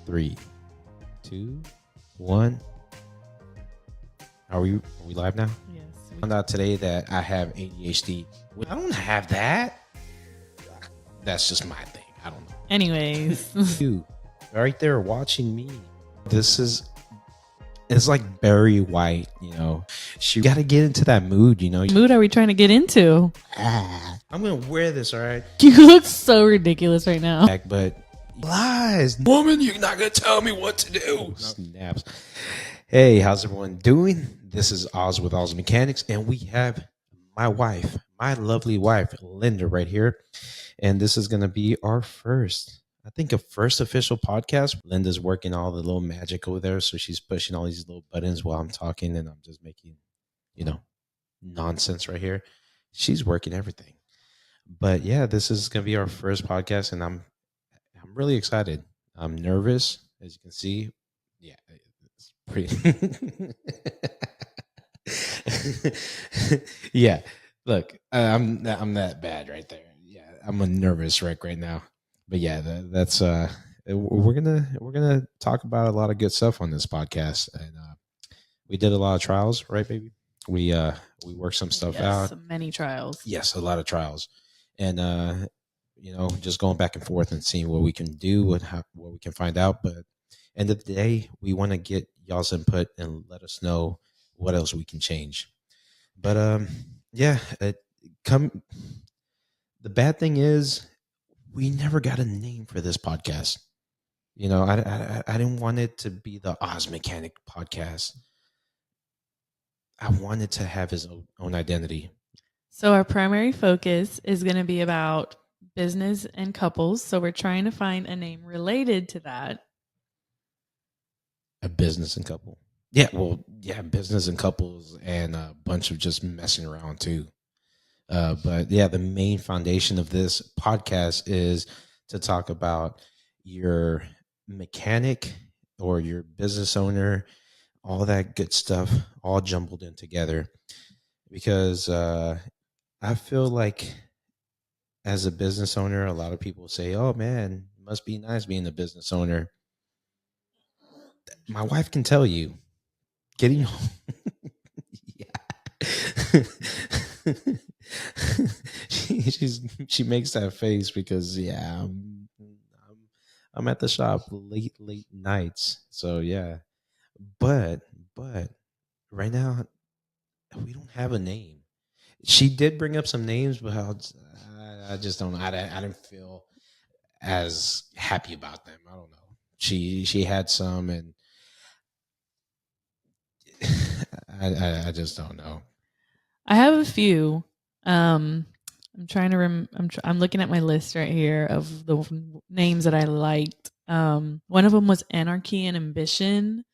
3, 2, 1. Are we live now? Yes. I found out today that I have ADHD. I don't have that. That's just my thing. I don't know. Anyways. You right there watching me. It's like Barry White, She got to get into that mood, What mood are we trying to get into? I'm going to wear this, all right? You look so ridiculous right now. But lies. Woman, you're not going to tell me what to do. Snaps. Hey, how's everyone doing? This is Oz with Oz Mechanics, and we have my wife, my lovely wife, Linda, right here. And this is going to be our first official podcast. Linda's working all the little magic over there. So she's pushing all these little buttons while I'm talking, and I'm just making, nonsense right here. She's working everything. But yeah, this is going to be our first podcast, and I'm really excited. I'm nervous, as you can see. Yeah, it's pretty. Yeah, look, I'm that bad right there. Yeah, I'm nervous right now. But yeah, that's we're gonna talk about a lot of good stuff on this podcast, and we did a lot of trials, right, baby? We worked some stuff out. Many trials. Yes, a lot of trials, and just going back and forth and seeing what we can do, what we can find out. But end of the day, we want to get y'all's input and let us know what else we can change. But yeah, the bad thing is we never got a name for this podcast. I didn't want it to be the Oz Mechanic podcast. I wanted to have his own identity. So our primary focus is going to be about business and couples. So we're trying to find a name related to that. A business and couple. Yeah, well, yeah, business and couples, and a bunch of just messing around too. But yeah, the main foundation of this podcast is to talk about your mechanic or your business owner, all that good stuff, all jumbled in together. Because I feel like as a business owner, a lot of people say, "Oh man, it must be nice being a business owner." My wife can tell you, getting home. Yeah. she makes that face because I'm at the shop late nights. So yeah. But right now we don't have a name. She did bring up some names, but I just don't. I didn't feel as happy about them. I don't know. She had some, and I just don't know. I have a few. I'm trying to I'm looking at my list right here of the names that I liked. One of them was Anarchy and Ambition.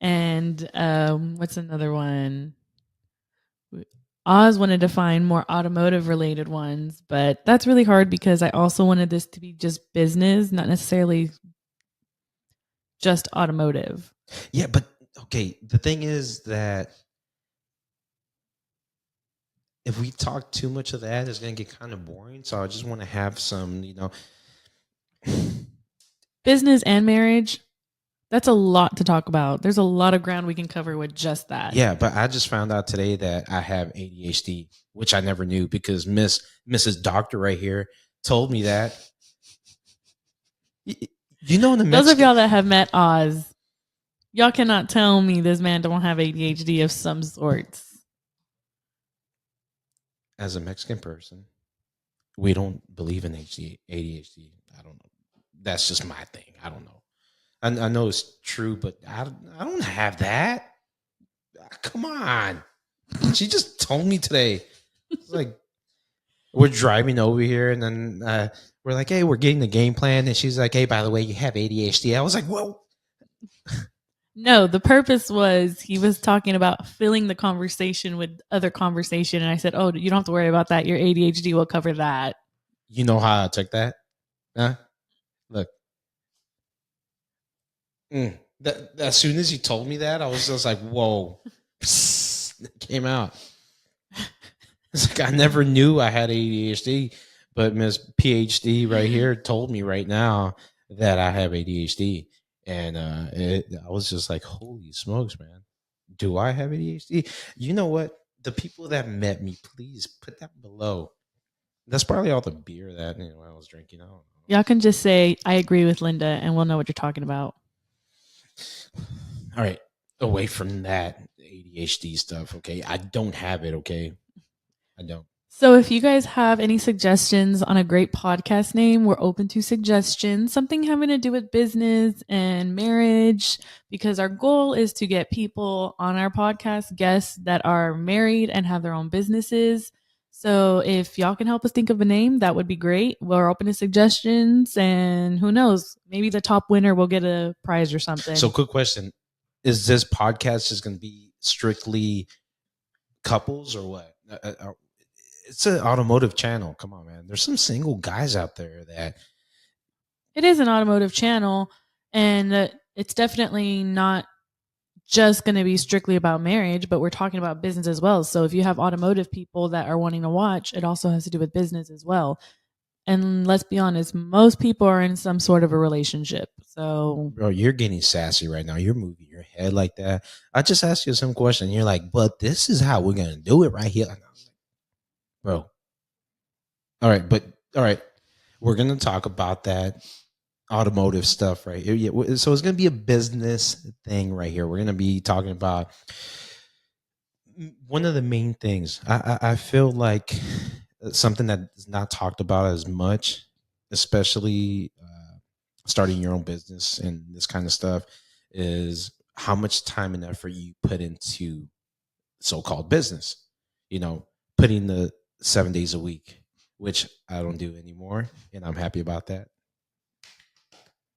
And what's another one? Oz wanted to find more automotive related ones, but that's really hard because I also wanted this to be just business, not necessarily just automotive. Yeah, but okay, the thing is that if we talk too much of that, it's going to get kind of boring. So I just want to have some, business and marriage. That's a lot to talk about. There's a lot of ground we can cover with just that. Yeah, but I just found out today that I have ADHD, which I never knew because Mrs. Doctor right here told me that. Those of y'all that have met Oz, y'all cannot tell me this man don't have ADHD of some sorts. As a Mexican person, we don't believe in ADHD. I don't know. That's just my thing. I don't know. I know it's true, but I don't have that. Come on. She just told me today. It's like we're driving over here, and then we're like, hey, we're getting the game plan. And she's like, hey, by the way, you have ADHD. I was like, whoa. No, the purpose was he was talking about filling the conversation with other conversation. And I said, oh, you don't have to worry about that. Your ADHD will cover that. You know how I took that? Huh? Look. As soon as you told me that, I was just like, whoa. It came out. It's like I never knew I had ADHD, but Miss PhD right here told me right now that I have ADHD, and I was just like, "Holy smokes, man! Do I have ADHD?" You know what? The people that met me, please put that below. That's probably all the beer that I was drinking. I don't Y'all can just say, I agree with Linda, and we'll know what you're talking about. know. All right, away from that ADHD stuff. Okay, I don't have it. Okay, I don't. So, if you guys have any suggestions on a great podcast name, we're open to suggestions. Something having to do with business and marriage, because our goal is to get people on our podcast, guests that are married and have their own businesses. So, if y'all can help us think of a name, that would be great. We're open to suggestions, and who knows, maybe the top winner will get a prize or So, something. quick question: is this podcast just going to be strictly couples or what? It's an automotive channel. Come on, man. There's some single guys out there that It is an automotive channel, and it's definitely not just going to be strictly about marriage, but we're talking about business as well. So if you have automotive people that are wanting to watch, it also has to do with business as well. And let's be honest, most people are in some sort of a relationship. So bro, you're getting sassy right now. You're moving your head like that. I just asked you some question. You're like, but this is how we're gonna do it right here. And I was like, bro, all right, but all right, we're gonna talk about that automotive stuff right here. Yeah, so it's gonna be a business thing right here. We're gonna be talking about one of the main things. I feel like something that is not talked about as much, especially starting your own business and this kind of stuff, is how much time and effort you put into so-called business. You know, putting the 7 days a week, which I don't do anymore, and I'm happy about that.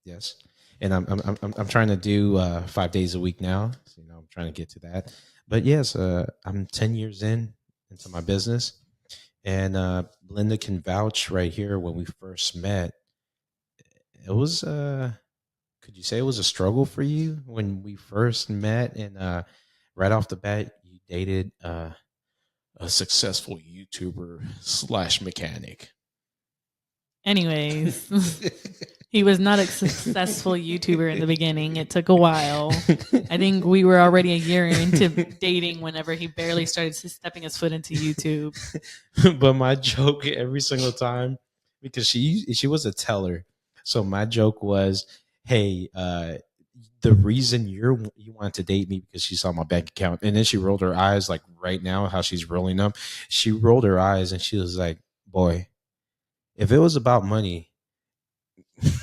Yes, and I'm trying to do 5 days a week now. So, I'm trying to get to that. But yes, I'm 10 years into my business, and Linda can vouch right here. When we first met, it was could you say it was a struggle for you when we first met? And right off the bat, you dated a successful YouTuber slash mechanic. anyways, he was not a successful YouTuber in the beginning. It took a while. I think we were already a year into dating whenever he barely started stepping his foot into YouTube. But my joke every single time, because she was a teller, so my joke was, "Hey, the reason you wanted to date me because she saw my bank account," and then she rolled her eyes like right now how she's rolling them. She rolled her eyes and she was like, "Boy, if it was about money."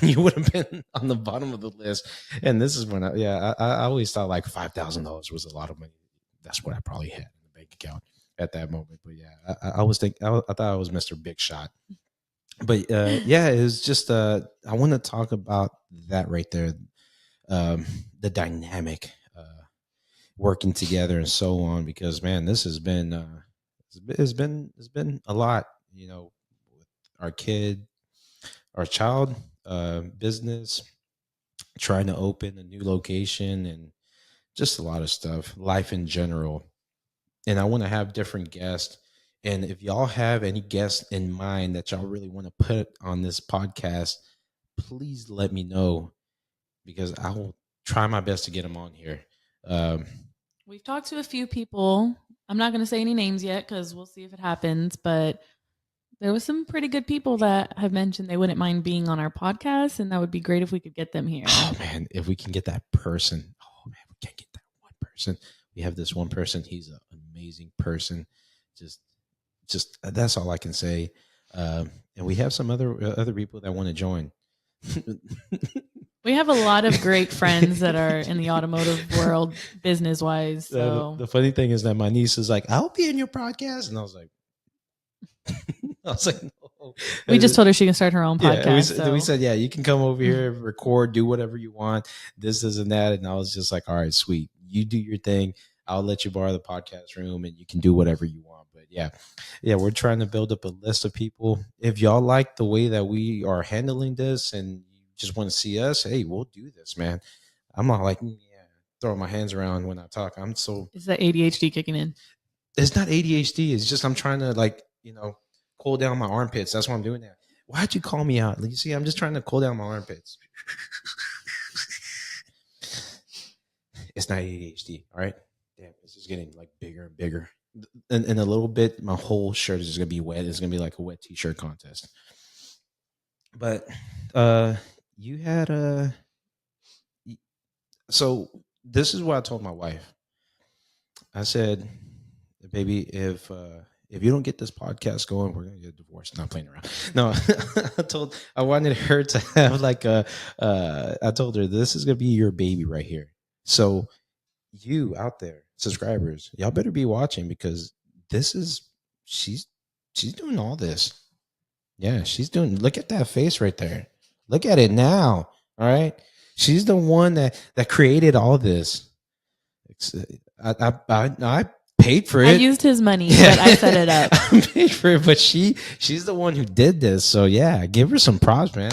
You would have been on the bottom of the list. And this is when I always thought like $5,000 was a lot of money. That's what I probably had in the bank account at that moment. But yeah, I was thinking, I thought I was Mr. Big Shot. But yeah, it was just, I want to talk about that right there. The dynamic, working together and so on, because man, this has been, it's been a lot, with our kid, our child, business, trying to open a new location, and just a lot of stuff, life in general. And I want to have different guests. And if y'all have any guests in mind that y'all really want to put on this podcast, please let me know, because I will try my best to get them on here. Um, We've talked to a few people. I'm not going to say any names yet because we'll see if it happens, but there was some pretty good people that have mentioned they wouldn't mind being on our podcast, and that would be great if we could get them here. oh man, if we can get that person, oh man, we can't get that one person. We have this one person. He's an amazing person. Just that's all I can say. And we have some other people that want to join. We have a lot of great friends that are in the automotive world, business wise. So The funny thing is that my niece is like, "I'll be in your podcast," and I was like, "No." we just told her she can start her own Yeah, podcast. we said, "Yeah, you can come over here, record, do whatever you want, this, and that." And I was just like, "All right, sweet. You do your thing. I'll let you borrow the podcast room, and you can do whatever you want." But yeah, we're trying to build up a list of people. If y'all like the way that we are handling this, and you just want to see us, hey, we'll do this, man. I'm not like, yeah, throwing my hands around when I talk. I'm so is that ADHD kicking in? It's not ADHD. It's just I'm trying to like cool down my armpits. That's why I'm doing that. Why'd you call me out? You see, I'm just trying to cool down my armpits. It's not ADHD. All right. Damn, this is getting like bigger and bigger. In a little bit, my whole shirt is just gonna be wet. It's gonna be like a wet t-shirt contest. But uh you had so this is what I told my wife. I said, baby, if you don't get this podcast going, we're gonna get divorced. Not playing around. No, I wanted her to have like I told her this is gonna be your baby right here. So you out there, subscribers, y'all better be watching because this is she's she's doing all this. Yeah, she's doing. Look at that face right there. Look at it now. All right, she's the one that created all this. I paid for I it. used his money, but I set it up. I paid for it, but she's the one who did this. So yeah, give her some props, man.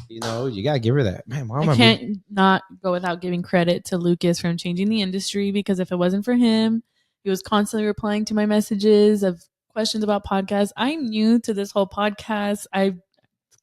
You gotta give her that, man. Why am I can't not go without giving credit to Lucas from changing the industry, because if it wasn't for him, he was constantly replying to my messages of questions about podcasts. I'm new to this whole podcast. I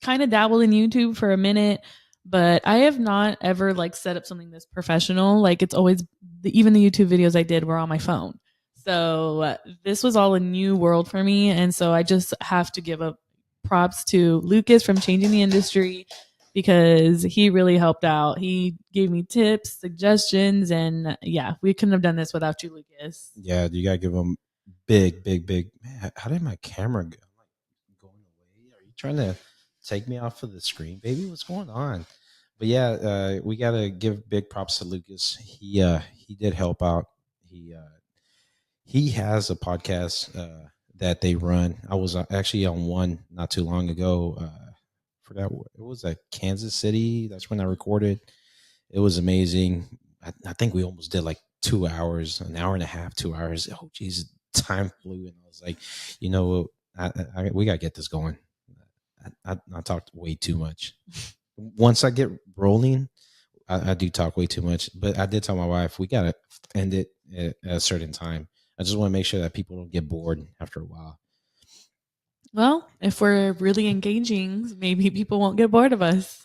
kind of dabbled in YouTube for a minute, but I have not ever like set up something this professional. Like it's always even the YouTube videos I did were on my phone. So this was all a new world for me, and so I just have to give up props to Lucas from changing the industry, because he really helped out. He gave me tips, suggestions, and yeah, we couldn't have done this without you, Lucas. Yeah, you gotta give them big, big, big. Man, how did my camera go? I'm like going away. Are you trying to take me off of the screen, baby? What's going on? But yeah, we gotta give big props to Lucas. He did help out. He has a podcast that they run. I was actually on one not too long ago. Forgot what it was, at Kansas City. That's when I recorded. It was amazing. I think we almost did like 2 hours, an hour and a half, 2 hours. Oh, geez, time flew, and I was like, we gotta get this going. I talked way too much. Once I get rolling, I do talk way too much. But I did tell my wife we gotta end it at a certain time. I just want to make sure that people don't get bored after a while. Well, if we're really engaging, maybe people won't get bored of us.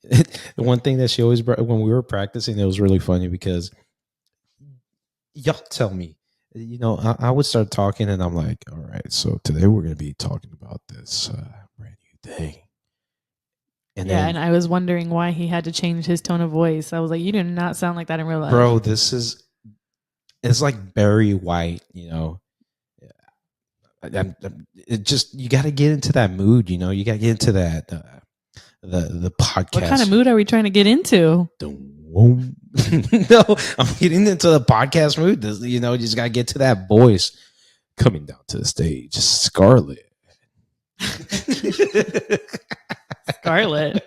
The one thing that she always brought when we were practicing, it was really funny because y'all tell me, I would start talking and I'm like, all right, so today we're going to be talking about this brand new thing. And yeah, and I was wondering why he had to change his tone of voice. I was like, you do not sound like that in real life. Bro, it's like Barry White, it just, you got to get into that mood, you got to get into that, the podcast. What kind of mood are we trying to get into? No, I'm getting into the podcast mood. You just got to get to that voice. Coming down to the stage, Scarlett. Scarlett.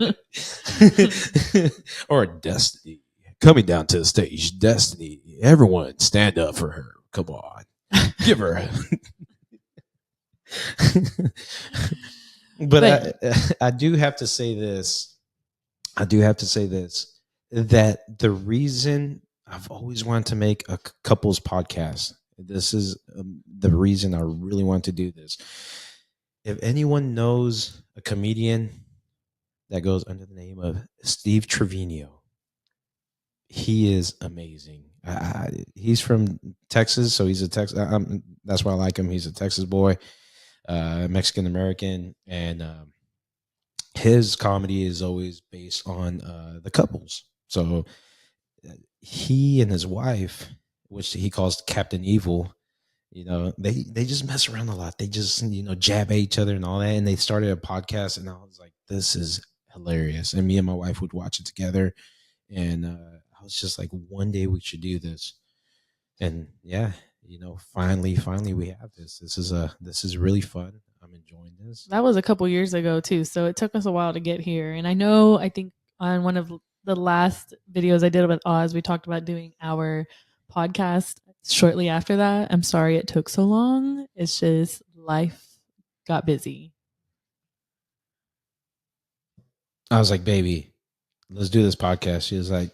Or Destiny. Coming down to the stage, Destiny. Everyone stand up for her. Come on. Give her. But I do have to say this. That the reason I've always wanted to make a couples podcast, this is the reason I really want to do this. If anyone knows a comedian that goes under the name of Steve Trevino, he is amazing. He's from Texas, so he's a Texas. That's why I like him. He's a Texas boy, Mexican American, and his comedy is always based on the couples. So he and his wife, which he calls Captain Evil, they just mess around a lot. They just jab at each other and all that. And they started a podcast, and I was like, this is hilarious. And me and my wife would watch it together, and I was just like, one day we should do this. And yeah, finally we have this. This is really fun. I'm enjoying this. That was a couple years ago too, so it took us a while to get here. And I think on one of the last videos I did with Oz, we talked about doing our podcast shortly after that. I'm sorry it took so long. It's just life got busy. I was like, baby, let's do this podcast. She was like,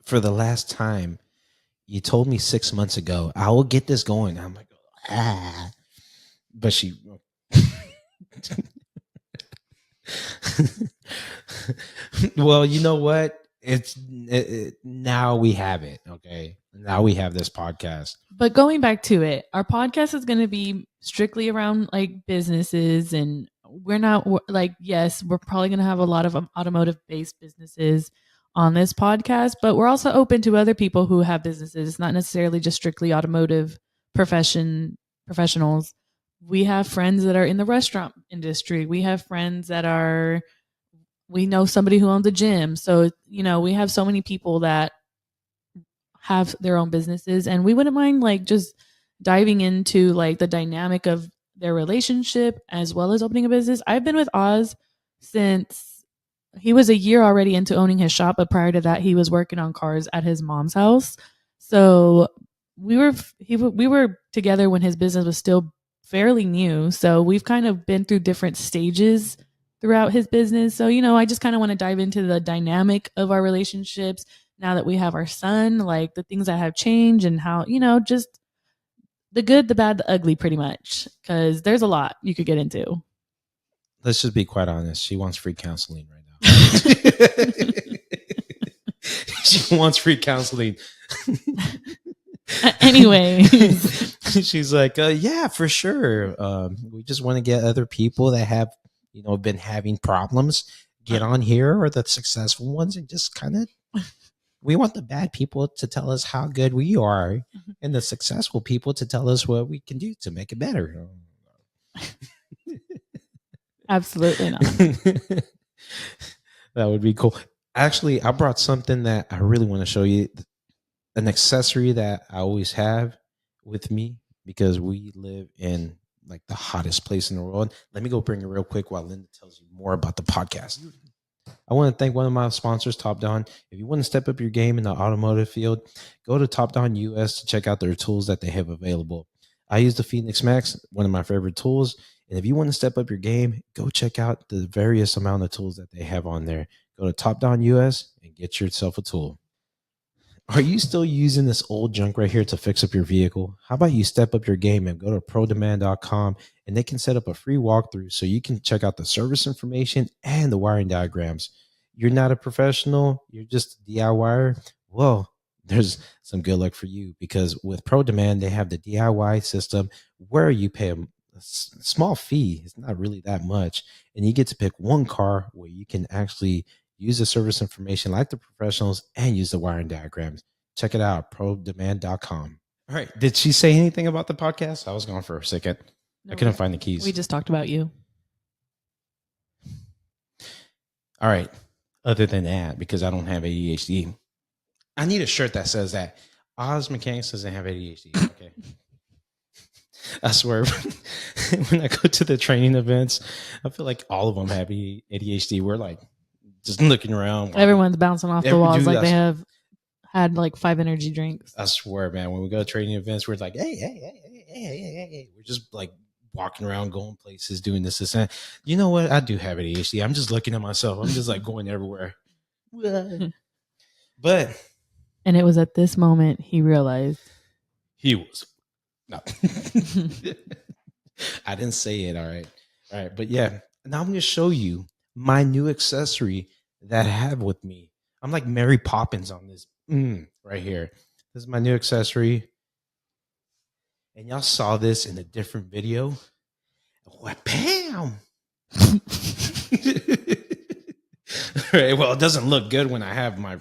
for the last time, you told me 6 months ago, I will get this going. I'm like, ah. But she, well, you know what? Now we have it. Okay. Now we have this podcast. But going back to it, our podcast is going to be strictly around like businesses, and we're not like, yes, we're probably going to have a lot of automotive based businesses on this podcast, but we're also open to other people who have businesses. It's not necessarily just strictly automotive professionals. We have friends that are in the restaurant industry. We have friends that are, we know somebody who owns a gym. So, we have so many people that have their own businesses, and we wouldn't mind like just diving into like the dynamic of their relationship as well as opening a business. I've been with Oz since he was a year already into owning his shop, but prior to that he was working on cars at his mom's house. So we were together when his business was still fairly new. So we've kind of been through different stages throughout his business. So, I just kind of want to dive into the dynamic of our relationships now that we have our son, like the things that have changed and how, just the good, the bad, the ugly, pretty much. Because there's a lot you could get into. Let's just be quite honest. She wants free counseling right now. She wants free counseling. Anyway, she's like, yeah, for sure. We just want to get other people that have, been having problems get on here, or the successful ones, and just kind of, we want the bad people to tell us how good we are, and the successful people to tell us what we can do to make it better. Absolutely not. That would be cool. Actually, I brought something that I really want to show you. An accessory that I always have with me, because we live in like the hottest place in the world. Let me go bring it real quick while Linda tells you more about the podcast. I want to thank one of my sponsors, Top Down. If you want to step up your game in the automotive field, go to Top Down US to check out their tools that they have available. I use the Phoenix Max, one of my favorite tools. And if you want to step up your game, go check out the various amount of tools that they have on there. Go to Top Down US and get yourself a tool. Are you still using this old junk right here to fix up your vehicle? How about you step up your game and go to prodemand.com, and they can set up a free walkthrough so you can check out the service information and the wiring diagrams. You're not a professional, you're just a DIYer. Well, there's some good luck for you, because with Pro Demand, they have the DIY system where you pay a small fee. It's not really that much. And you get to pick one car where you can actually use the service information like the professionals and use the wiring diagrams. Check it out, prodemand.com. All right. Did she say anything about the podcast? I was gone for a second. No, I couldn't find the keys. We just talked about you. All right. Other than that, because I don't have ADHD, I need a shirt that says that Oz Mechanics doesn't have ADHD. Okay. I swear, when I go to the training events, I feel like all of them have ADHD. We're like, just looking around. Everyone's bouncing off the walls like they have had like 5 energy drinks. I swear, man, when we go to training events, we're like, hey. We're just like walking around, going places, doing this, and that. You know what? I do have ADHD. I'm just looking at myself. I'm just like going everywhere. But. And it was at this moment he realized. He was. No. I didn't say it. All right. But yeah, now I'm going to show you my new accessory that I have with me. I'm like Mary Poppins on this right here. This is my new accessory. And y'all saw this in a different video. What? Bam! All right. Well, it doesn't look good when I have my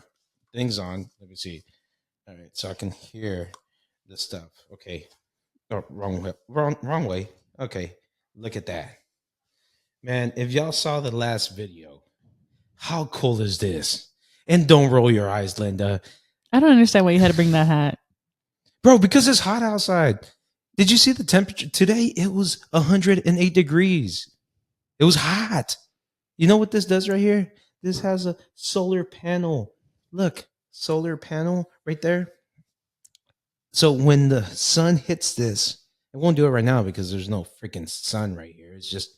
things on. Let me see. All right. So I can hear the stuff. Okay. Oh, wrong way. Wrong way. Okay. Look at that. Man, if y'all saw the last video, how cool is this? And don't roll your eyes, Linda. I don't understand why you had to bring that hat. Bro, because it's hot outside. Did you see the temperature? Today, it was 108 degrees. It was hot. You know what this does right here? This has a solar panel. Look, solar panel right there. So when the sun hits this, it won't do it right now because there's no freaking sun right here. It's just,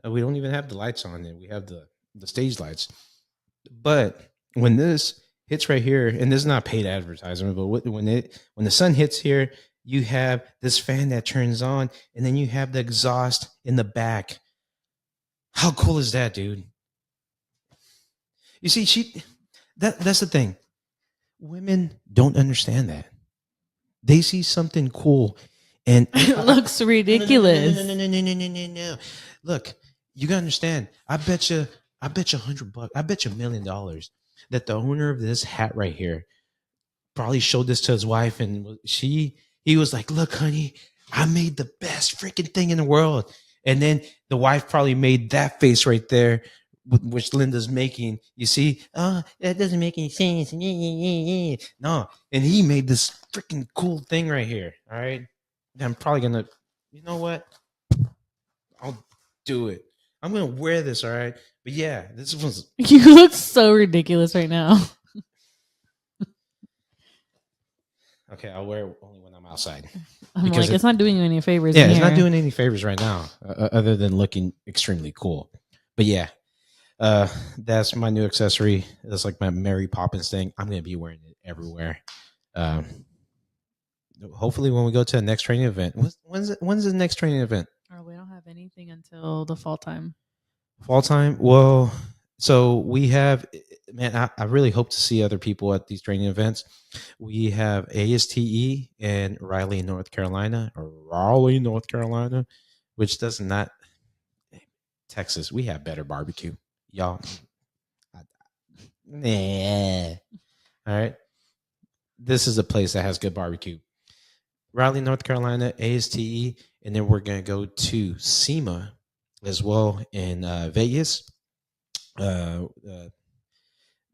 we don't even have the lights on it. We have the stage lights. But when this hits right here, and this is not paid advertisement, but when the sun hits here, you have this fan that turns on, and then you have the exhaust in the back. How cool is that, dude? You see, that's the thing. Women don't understand that. They see something cool, and It looks no, no, no, no, no, ridiculous. no, no, no, no, no, no, no. Look, you gotta understand. I bet you $100. I bet you $1 million that the owner of this hat right here probably showed this to his wife, and he was like, "Look, honey, I made the best freaking thing in the world." And then the wife probably made that face right there, which Linda's making. You see, that doesn't make any sense. No, and he made this freaking cool thing right here. All right, I'm probably gonna, you know what? I'll do it. I'm gonna wear this. All right, but yeah, this was You look so ridiculous right now. okay. I'll wear it only when I'm outside I'm because like, it's not doing you any favors yeah, in it's not here. doing any favors right now, other than looking extremely cool. But yeah, that's my new accessory. That's like my Mary Poppins thing. I'm gonna be wearing it everywhere. Um, hopefully, when we go to the next training event, when's the next training event? Oh, we don't have anything until the fall time. Fall time. Well, so we have, man. I really hope to see other people at these training events. We have ASTE in Raleigh, North Carolina, or Raleigh, North Carolina, which does not Texas. We have better barbecue, y'all. Nah. All right. This is a place that has good barbecue. Raleigh, North Carolina, ASTE, and then we're gonna go to SEMA as well in Vegas. Uh, uh,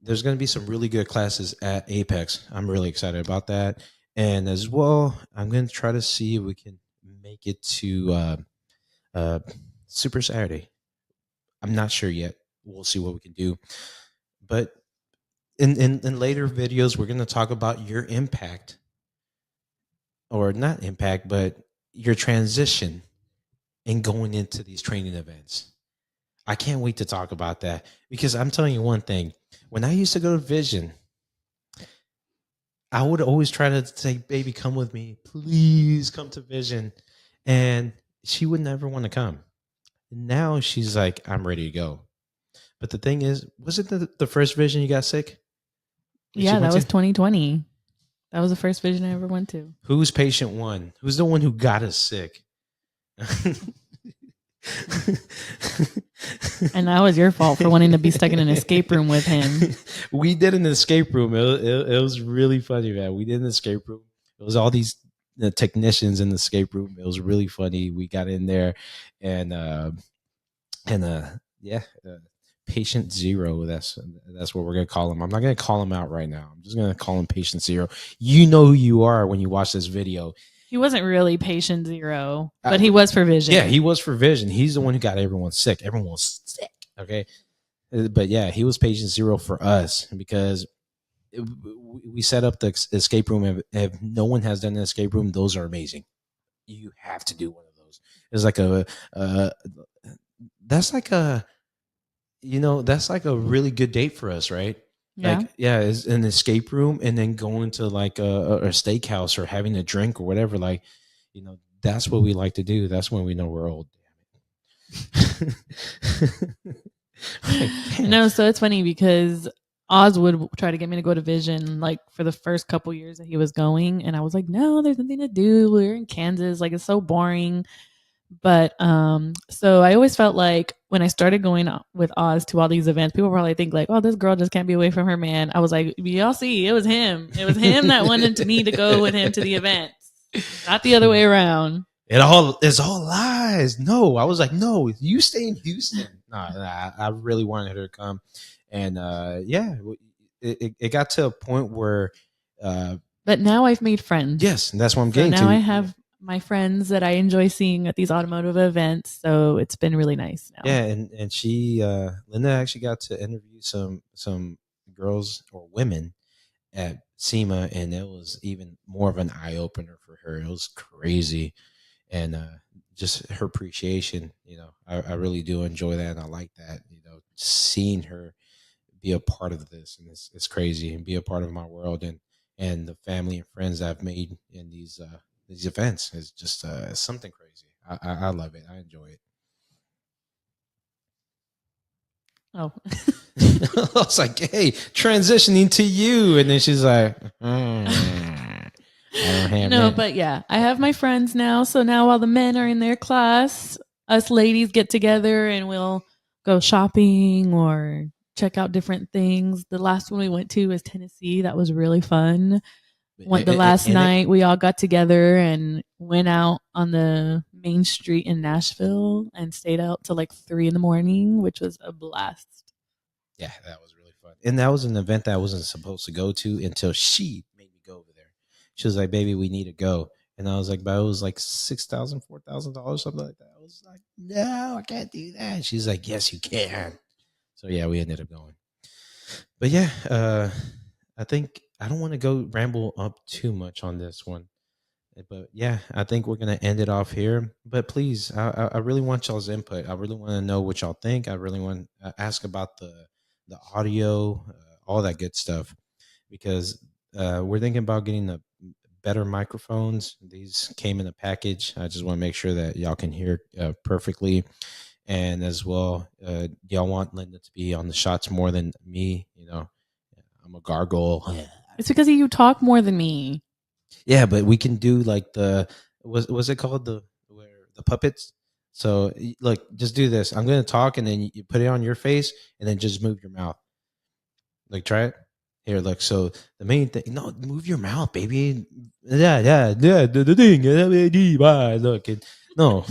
there's going to be some really good classes at Apex. I'm really excited about that. And as well, I'm going to try to see if we can make it to uh, Super Saturday. I'm not sure yet. We'll see what we can do. But in later videos, we're going to talk about your impact, or not impact, but your transition in going into these training events. I can't wait to talk about that because I'm telling you one thing. When I used to go to Vision, I would always try to say, "Baby, come with me. Please come to Vision." And she would never want to come. Now she's like, "I'm ready to go." But the thing is, was it the first Vision you got sick? That you Yeah, that went was to? 2020. That was the first vision I ever went to. Who's patient one? Who's the one who got us sick? And that was your fault for wanting to be stuck in an escape room with him. We did an escape room. It was really funny, man. We did an escape room. It was all these technicians in the escape room. It was really funny. We got in there, and yeah, patient zero. That's what we're gonna call him. I'm not gonna call him out right now. I'm just gonna call him patient zero. You know who you are when you watch this video. He wasn't really patient zero, Uh, but he was for vision. Yeah, he was for Vision. He's the one who got everyone sick. Everyone was sick. Okay, but yeah, he was patient zero for us because we set up the escape room. If no one has done an escape room, those are amazing. You have to do one of those. It's like uh, that's like a that's like a really good date for us, right? Yeah. Like, yeah, it's an escape room, and then going to like a steakhouse or having a drink or whatever. Like, that's what we like to do. That's when we know we're old. No, so it's funny because Oz would try to get me to go to Vision like for the first couple years that he was going, and I was like, no, there's nothing to do. We're in Kansas, like it's so boring. But so I always felt like when I started going with Oz to all these events, people probably think like, oh, this girl just can't be away from her man. I was like, y'all see, it was him. It was him that wanted me to go with him to the events, not the other way around. It's all lies. No, I was like, no, you stay in Houston. Nah, I really wanted her to come, and yeah, it got to a point where, But now I've made friends. yes, and that's what I'm So getting now to. I have my friends that I enjoy seeing at these automotive events. So it's been really nice now. Yeah, and she Linda actually got to interview some girls or women at SEMA, and it was even more of an eye opener for her. It was crazy, and just her appreciation. I really do enjoy that, and I like that. Seeing her be a part of this, and it's crazy, and be a part of my world, and the family and friends that I've made in these events is just something crazy. I love it. I enjoy it. Oh. I was like, hey, transitioning to you. And then she's like, I don't have No, that. but yeah, I have my friends now. So now while the men are in their class, us ladies get together and we'll go shopping or check out different things. The last one we went to was Tennessee. That was really fun. Went the last And night. We all got together and went out on the main street in Nashville and stayed out till like 3 in the morning, which was a blast. yeah, that was really fun. And that was an event that I wasn't supposed to go to until she made me go over there. She was like, baby, we need to go. And I was like, but it was like $6,000, $4,000, something like that. I was like, no, I can't do that. And she's like, yes, you can. So yeah, we ended up going. But yeah, I think I don't want to go ramble up too much on this one. But yeah, I think we're gonna end it off here. But please, I really want y'all's input. I really want to know what y'all think. I really want to ask about the audio, all that good stuff, because we're thinking about getting the better microphones. These came in a package. I just want to make sure that y'all can hear perfectly, and as well, y'all want Linda to be on the shots more than me. You know, I'm a gargoyle. It's because you talk more than me. Yeah, but we can do like the was it called the puppets? So look, just do this. I'm gonna talk, and then you put it on your face, and then just move your mouth. Like try it. Here, look. So the main thing, no, move your mouth, baby. Yeah, yeah, yeah. The thing. Look, no,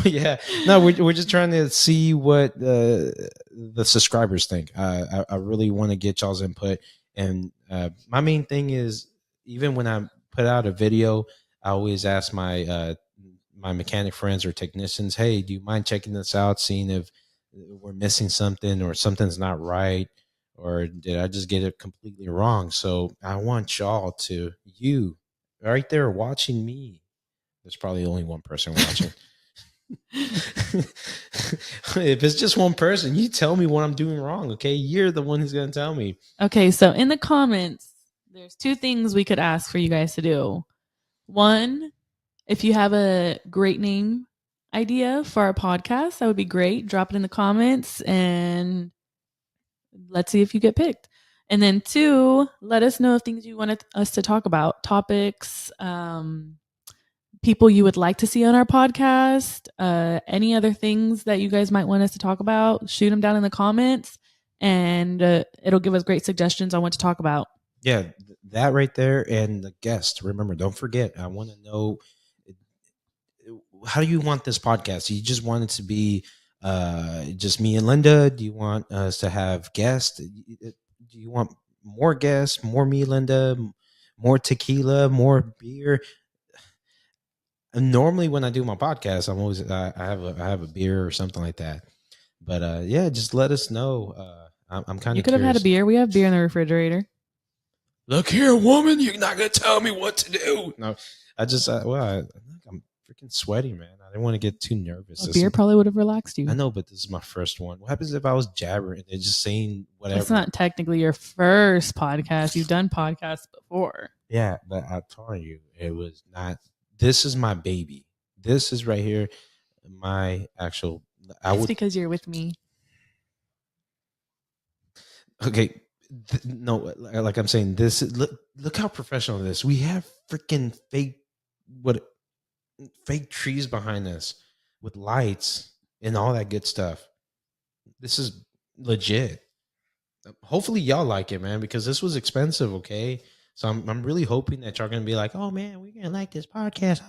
yeah, no. We're just trying to see what the subscribers think. I really want to get y'all's input, and my main thing is even when I put out a video, I always ask my mechanic friends or technicians, hey, do you mind checking this out, seeing if we're missing something or something's not right, or did I just get it completely wrong? So I want y'all to you right there watching me. There's probably only one person watching. If it's just one person, you tell me what I'm doing wrong. Okay, you're the one who's gonna tell me. Okay, so in the comments, there's two things we could ask for you guys to do. One, if you have a great name idea for our podcast, that would be great. Drop it in the comments and let's see if you get picked. And then two, let us know things you wanted us to talk about, topics, people you would like to see on our podcast, any other things that you guys might want us to talk about. Shoot them down in the comments, and it'll give us great suggestions on what to talk about. Yeah, that right there, and the guest. Remember, don't forget. I want to know, how do you want this podcast? Do you just want it to be just me and Linda? Do you want us to have guests? Do you want more guests, more me, Linda, more tequila, more beer? And normally, when I do my podcast, I'm always I have a beer or something like that. But yeah, just let us know. I'm kind You of could have had a curious. beer. We have beer in the refrigerator. Look here, woman, you're not gonna tell me what to do. No, I just I'm freaking sweaty, man. I didn't want to get too nervous. A beer probably would have relaxed you. I know, but this is my first one. What happens if I was jabbering and just saying whatever? That's not technically your first podcast. You've done podcasts before. Yeah, but I'm telling you, it was not. This is my baby. This is right here, my actual. It's because you're with me. Okay, no, like I'm saying, this. Look how professional this is. We have freaking fake trees behind us with lights and all that good stuff. This is legit. Hopefully y'all like it, man, because this was expensive. Okay, so I'm really hoping that y'all gonna be like, oh man, we're gonna like this podcast.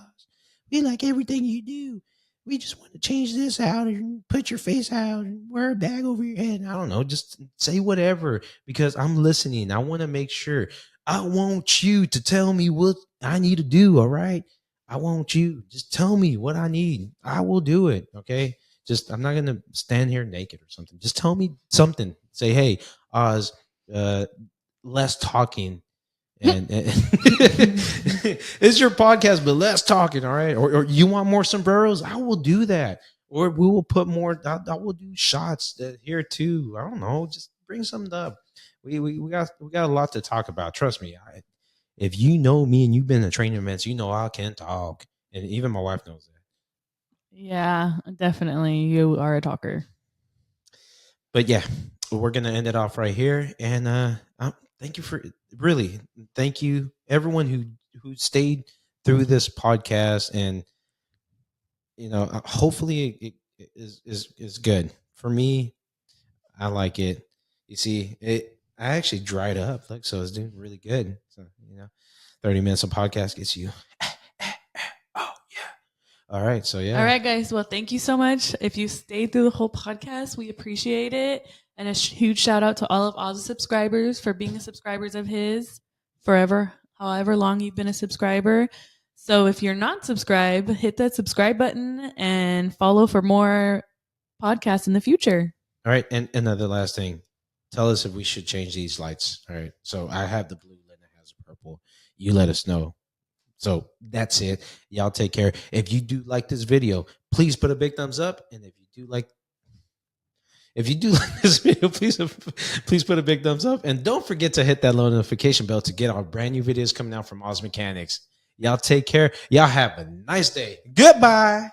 We like everything you do. We just want to change this out and put your face out and wear a bag over your head. I don't know, just say whatever because I'm listening. I want to make sure. I want you to tell me what I need to do. All right, I want you just tell me what I need. I will do it. Okay, just I'm not gonna stand here naked or something. Just tell me something. Say, hey, Oz, less talking. And it's your podcast, but less talking, all right? Or you want more sombreros? I will do that. Or we will put more. I will do shots here too. I don't know. bring something up. We got a lot to talk about. Trust me. If you know me and you've been to training events, you know I can talk, and even my wife knows that. Yeah, definitely. You are a talker. But yeah, we're gonna end it off right here. And thank you for really thank you everyone who stayed through this podcast. And hopefully it is good for me. I like it. You see it. I actually dried up. Look, so it's doing really good. So 30 minutes of podcast gets you. Oh yeah. All right. So All yeah. right, guys. Well, thank you so much. If you stayed through the whole podcast, we appreciate it. And a huge shout out to all of Oz's subscribers for being subscribers of his forever, however long you've been a subscriber. So if you're not subscribed, hit that subscribe button and follow for more podcasts in the future. All right. And another last thing. Tell us if we should change these lights. All right. So I have the blue, Linda has the purple. You let us know. So that's it. Y'all take care. If you do like this video, please put a big thumbs up. And if you do like this video, please put a big thumbs up. And don't forget to hit that little notification bell to get our brand new videos coming out from Oz Mechanics. Y'all take care. Y'all have a nice day. Goodbye.